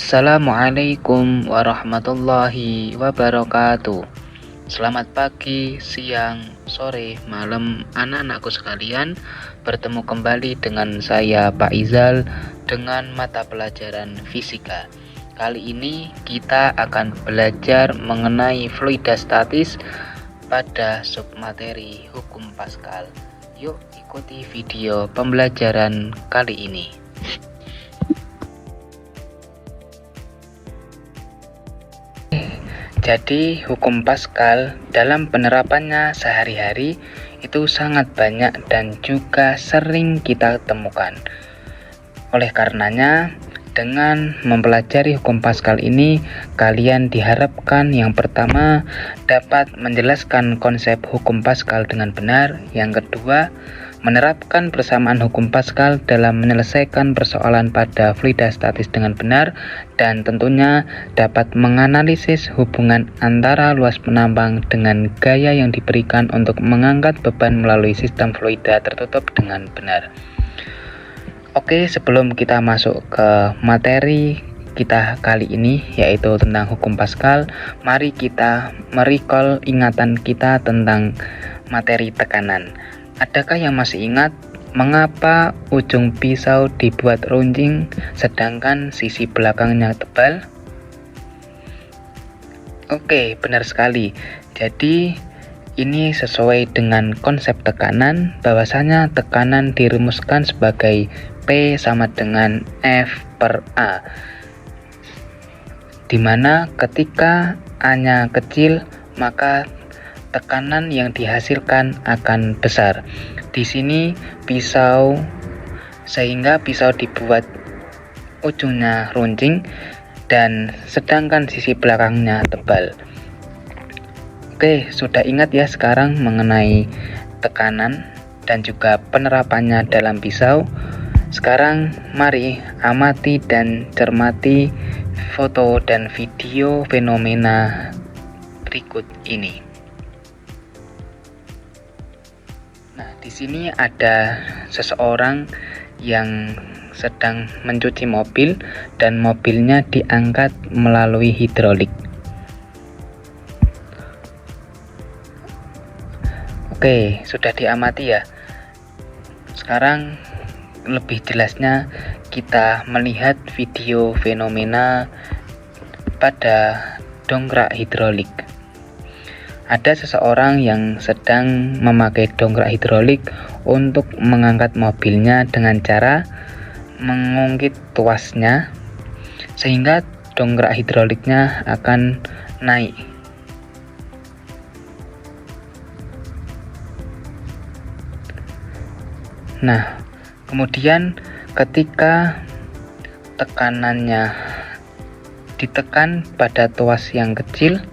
Assalamualaikum warahmatullahi wabarakatuh. Selamat pagi, siang, sore, malam anak-anakku sekalian. Bertemu kembali dengan saya Pak Izal dengan mata pelajaran fisika. Kali ini kita akan belajar mengenai fluida statis pada submateri hukum Pascal. Yuk ikuti video pembelajaran kali ini. Jadi hukum Pascal dalam penerapannya sehari-hari itu sangat banyak dan juga sering kita temukan. Oleh karenanya, dengan mempelajari hukum Pascal ini, kalian diharapkan yang pertama dapat menjelaskan konsep hukum Pascal dengan benar, yang kedua menerapkan persamaan hukum Pascal dalam menyelesaikan persoalan pada fluida statis dengan benar, dan tentunya dapat menganalisis hubungan antara luas penambang dengan gaya yang diberikan untuk mengangkat beban melalui sistem fluida tertutup dengan benar. Oke, sebelum kita masuk ke materi kita kali ini, yaitu tentang hukum Pascal, mari kita merecall ingatan kita tentang materi tekanan. Adakah yang masih ingat mengapa ujung pisau dibuat runcing sedangkan sisi belakangnya tebal? Oke, benar sekali. Jadi ini sesuai dengan konsep tekanan, bahwasanya tekanan dirumuskan sebagai P sama dengan F per A, dimana ketika A-nya kecil maka tekanan yang dihasilkan akan besar. Di sini sehingga pisau dibuat ujungnya runcing dan sedangkan sisi belakangnya tebal. Oke, sudah ingat ya sekarang mengenai tekanan dan juga penerapannya dalam pisau. Sekarang mari amati dan cermati foto dan video fenomena berikut ini. Nah, di sini ada seseorang yang sedang mencuci mobil dan mobilnya diangkat melalui hidrolik. Oke, sudah diamati ya. Sekarang lebih jelasnya kita melihat video fenomena pada dongkrak hidrolik. Ada seseorang yang sedang memakai dongkrak hidrolik untuk mengangkat mobilnya dengan cara mengungkit tuasnya sehingga dongkrak hidroliknya akan naik. Nah, kemudian ketika tekanannya ditekan pada tuas yang kecil,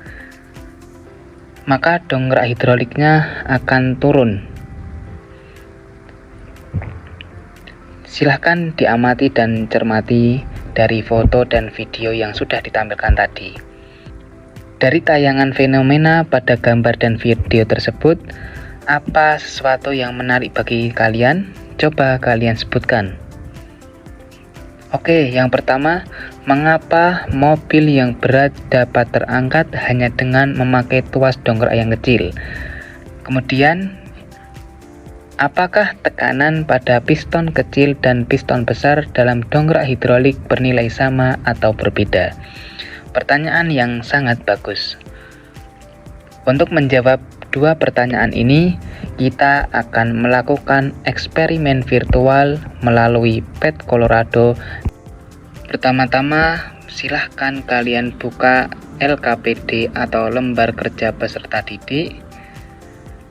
maka dongkrak hidroliknya akan turun. Silahkan diamati dan cermati dari foto dan video yang sudah ditampilkan tadi. Dari tayangan fenomena pada gambar dan video tersebut, apa sesuatu yang menarik bagi kalian? Coba kalian sebutkan. Oke, yang pertama, mengapa mobil yang berat dapat terangkat hanya dengan memakai tuas dongkrak yang kecil? Kemudian, apakah tekanan pada piston kecil dan piston besar dalam dongkrak hidrolik bernilai sama atau berbeda? Pertanyaan yang sangat bagus. Untuk menjawab dua pertanyaan ini, kita akan melakukan eksperimen virtual melalui pet Colorado. Pertama-tama, silahkan kalian buka LKPD atau lembar kerja peserta didik.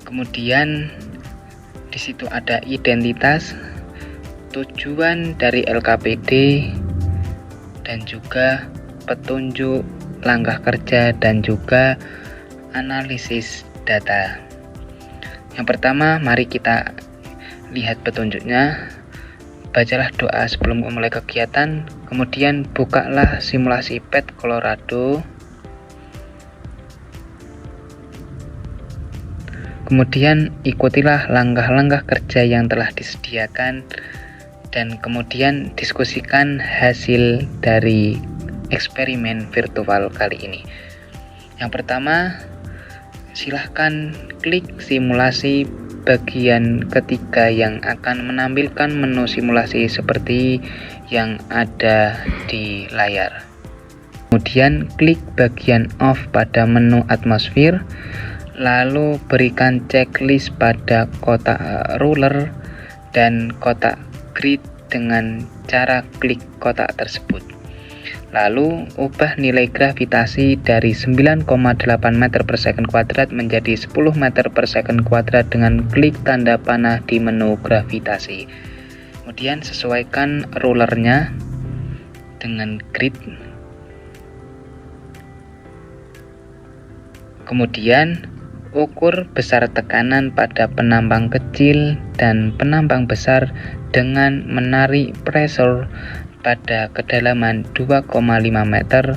Kemudian di situ ada identitas, tujuan dari LKPD, dan juga petunjuk langkah kerja dan juga analisis data. Yang pertama, mari kita lihat petunjuknya. Bacalah doa sebelum memulai kegiatan, kemudian bukalah simulasi pet Colorado. Kemudian ikutilah langkah-langkah kerja yang telah disediakan dan kemudian diskusikan hasil dari eksperimen virtual kali ini. Yang pertama, silahkan klik simulasi bagian ketiga yang akan menampilkan menu simulasi seperti yang ada di layar. Kemudian klik bagian off pada menu atmosfer, lalu berikan checklist pada kotak ruler dan kotak grid dengan cara klik kotak tersebut. Lalu ubah nilai gravitasi dari 9,8 meter per second kuadrat menjadi 10 meter per second kuadrat dengan klik tanda panah di menu gravitasi. Kemudian sesuaikan rulernya dengan grid. Kemudian ukur besar tekanan pada penambang kecil dan penambang besar dengan menarik pressure pada kedalaman 2,5 meter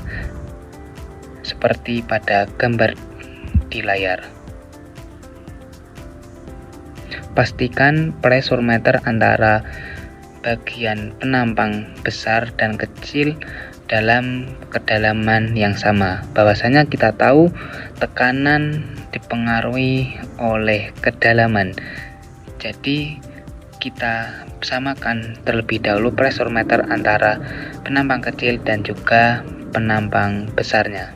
seperti pada gambar di layar. Pastikan pressure meter antara bagian penambang besar dan kecil dalam kedalaman yang sama. Bahwasanya kita tahu tekanan dipengaruhi oleh kedalaman. Jadi kita samakan terlebih dahulu pressure meter antara penambang kecil dan juga penambang besarnya.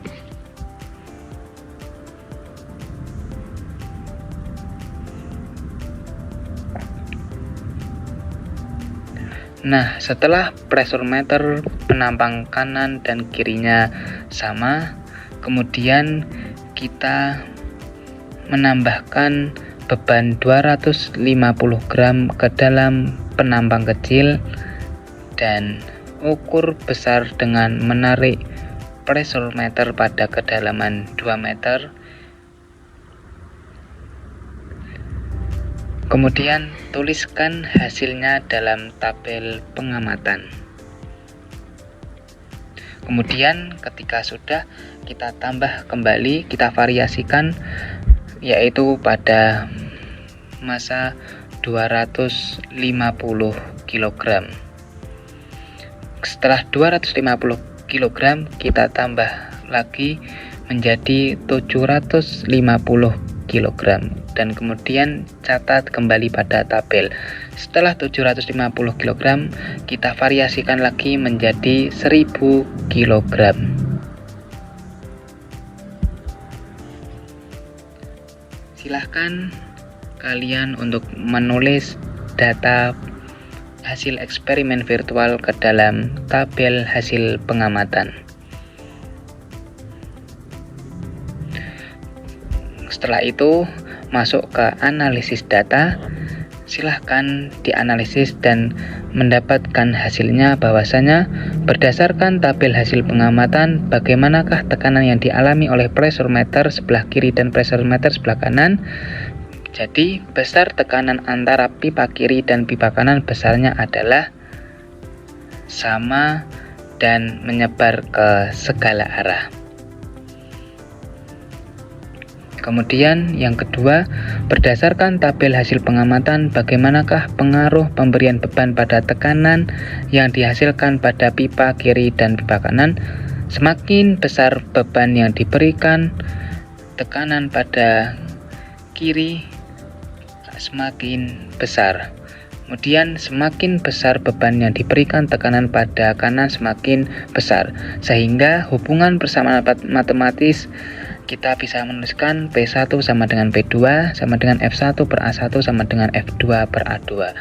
Nah, setelah pressure meter penambang kanan dan kirinya sama, kemudian kita menambahkan beban 250 gram ke dalam penambang kecil dan ukur besar dengan menarik pressure meter pada kedalaman 2 meter. Kemudian tuliskan hasilnya dalam tabel pengamatan. Kemudian ketika sudah, kita tambah kembali, kita variasikan, yaitu pada massa 250 kg. Setelah 250 kg, kita tambah lagi menjadi 750 kg dan kemudian catat kembali pada tabel. Setelah 750 kg, kita variasikan lagi menjadi 1000 kg. Silahkan kalian untuk menulis data hasil eksperimen virtual ke dalam tabel hasil pengamatan. Setelah itu masuk ke analisis data. Silahkan dianalisis dan mendapatkan hasilnya bahwasanya berdasarkan tabel hasil pengamatan bagaimanakah tekanan yang dialami oleh pressure meter sebelah kiri dan pressure meter sebelah kanan. Jadi besar tekanan antara pipa kiri dan pipa kanan besarnya adalah sama dan menyebar ke segala arah. Kemudian yang kedua, berdasarkan tabel hasil pengamatan bagaimanakah pengaruh pemberian beban pada tekanan yang dihasilkan pada pipa kiri dan pipa kanan. Semakin besar beban yang diberikan, tekanan pada kiri semakin besar. Kemudian semakin besar beban yang diberikan, tekanan pada kanan semakin besar. Sehingga hubungan persamaan matematis kita bisa menuliskan P1 sama dengan P2 sama dengan F1 per A1 sama dengan F2 per A2.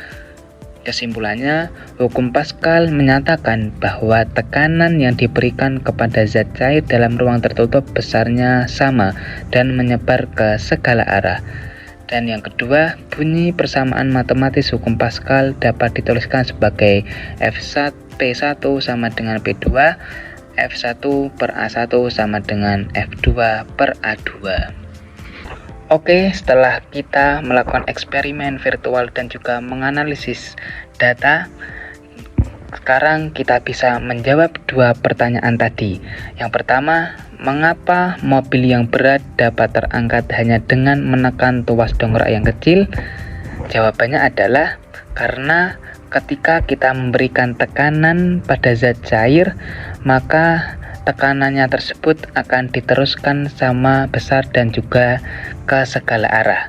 Kesimpulannya, hukum Pascal menyatakan bahwa tekanan yang diberikan kepada zat cair dalam ruang tertutup besarnya sama dan menyebar ke segala arah. Dan yang kedua, bunyi persamaan matematis hukum Pascal dapat dituliskan sebagai F1 P1 sama dengan P2, F1 per A1 sama dengan F2 per A2. Oke, setelah kita melakukan eksperimen virtual dan juga menganalisis data, sekarang kita bisa menjawab dua pertanyaan tadi. Yang pertama, mengapa mobil yang berat dapat terangkat hanya dengan menekan tuas dongkrak yang kecil? Jawabannya adalah karena ketika kita memberikan tekanan pada zat cair, maka tekanannya tersebut akan diteruskan sama besar dan juga ke segala arah.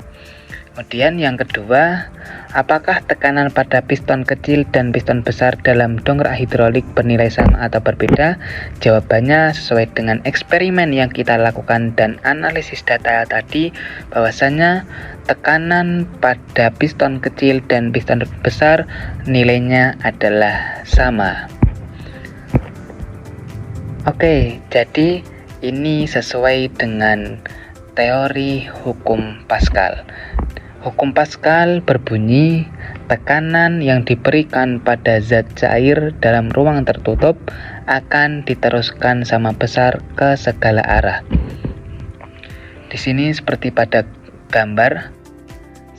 Kemudian yang kedua, apakah tekanan pada piston kecil dan piston besar dalam dongkrak hidrolik bernilai sama atau berbeda? Jawabannya sesuai dengan eksperimen yang kita lakukan dan analisis data tadi, bahwasanya tekanan pada piston kecil dan piston besar nilainya adalah sama. Oke, jadi ini sesuai dengan teori hukum Pascal. Hukum Pascal berbunyi, tekanan yang diberikan pada zat cair dalam ruang tertutup akan diteruskan sama besar ke segala arah. Di sini seperti pada gambar,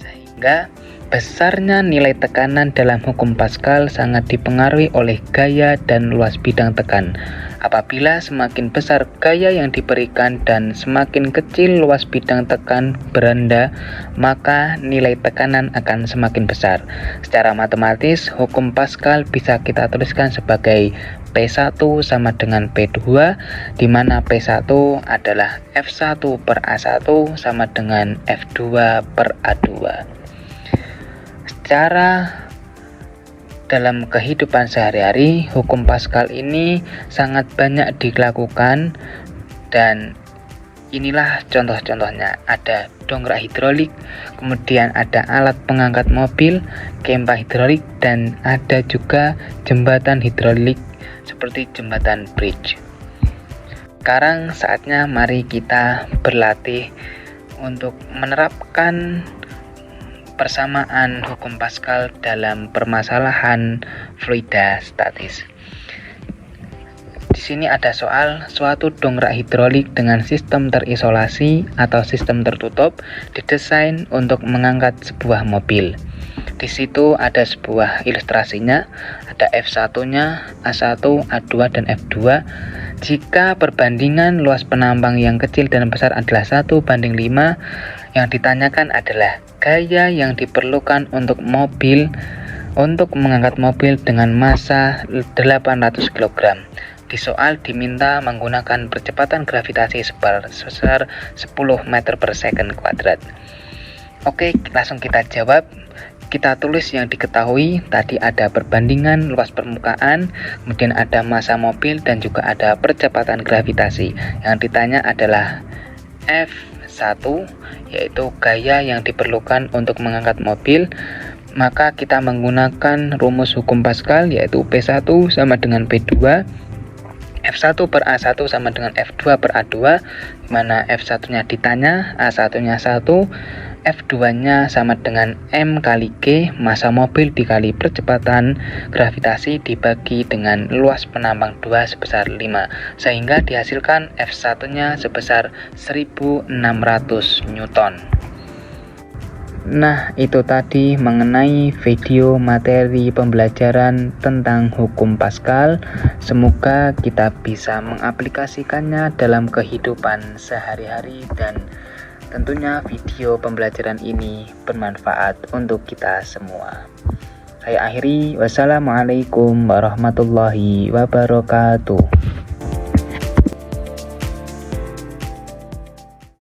sehingga besarnya nilai tekanan dalam hukum Pascal sangat dipengaruhi oleh gaya dan luas bidang tekan. Apabila semakin besar gaya yang diberikan dan semakin kecil luas bidang tekan beranda, maka nilai tekanan akan semakin besar. Secara matematis, hukum Pascal bisa kita tuliskan sebagai P1 sama dengan P2, di mana P1 adalah F1 per A1 sama dengan F2 per A2. Secara dalam kehidupan sehari-hari, hukum Pascal ini sangat banyak dilakukan, dan inilah contoh-contohnya. Ada dongkrak hidrolik, kemudian ada alat pengangkat mobil, kempa hidrolik, dan ada juga jembatan hidrolik seperti jembatan bridge. Sekarang saatnya mari kita berlatih untuk menerapkan persamaan hukum Pascal dalam permasalahan fluida statis. Di sini ada soal, suatu dongkrak hidrolik dengan sistem terisolasi atau sistem tertutup didesain untuk mengangkat sebuah mobil. Di situ ada sebuah ilustrasinya, ada F1-nya, A1, A2, dan F2. Jika perbandingan luas penambang yang kecil dan besar adalah 1:5, yang ditanyakan adalah gaya yang diperlukan untuk mengangkat mobil dengan massa 800 kg. Di soal diminta menggunakan percepatan gravitasi sebesar 10 meter per second kuadrat. Oke, langsung kita jawab. Kita tulis yang diketahui. Tadi ada perbandingan luas permukaan, kemudian ada massa mobil, dan juga ada percepatan gravitasi. Yang ditanya adalah F1, yaitu gaya yang diperlukan untuk mengangkat mobil. Maka kita menggunakan rumus hukum Pascal, yaitu P1 sama dengan P2, F1 per A1 sama dengan F2 per A2, di mana F1-nya ditanya, A1-nya 1, F2-nya sama dengan M kali G, massa mobil dikali percepatan gravitasi dibagi dengan luas penambang 2 sebesar 5, sehingga dihasilkan F1-nya sebesar 1600 Newton. Nah, itu tadi mengenai video materi pembelajaran tentang hukum Pascal. Semoga kita bisa mengaplikasikannya dalam kehidupan sehari-hari, dan tentunya video pembelajaran ini bermanfaat untuk kita semua. Saya akhiri, wassalamualaikum warahmatullahi wabarakatuh.